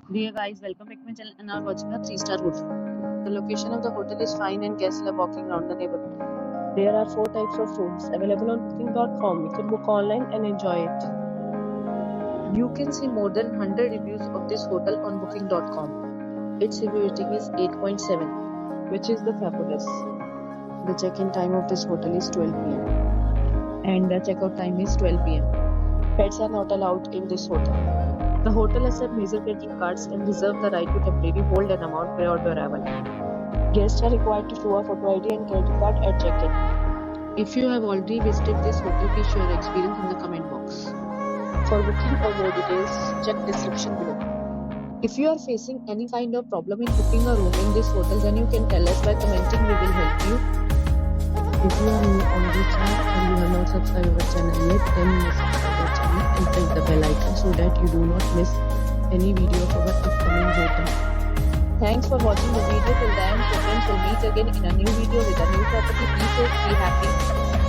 Dear guys, welcome back to my channel and now watching a 3-star hotel. The location of the hotel is fine and guests love walking around the neighborhood. There are 4 types of rooms available on booking.com. You can book online and enjoy it. You can see more than 100 reviews of this hotel on booking.com. Its review rating is 8.7, which is the fabulous. The check-in time of this hotel is 12 p.m. and the check-out time is 12 p.m. Pets are not allowed in this hotel. The hotel accepts major credit cards and reserves the right to temporarily hold an amount prior to arrival. Guests are required to show a photo ID and credit card at check-in. If you have already visited this hotel, please share your experience in the comment box. For booking or more details, check description below. If you are facing any kind of problem in booking a room in this hotel, then you can tell us by commenting. We will help you. If you are new on this channel and you have not subscribed our channel yet, then you must subscribe our channel and press the bell icon so that you do not miss any video of our upcoming hotel. Thanks for watching the video till then. So friends, will meet again in a new video with a new property. Be safe, be happy.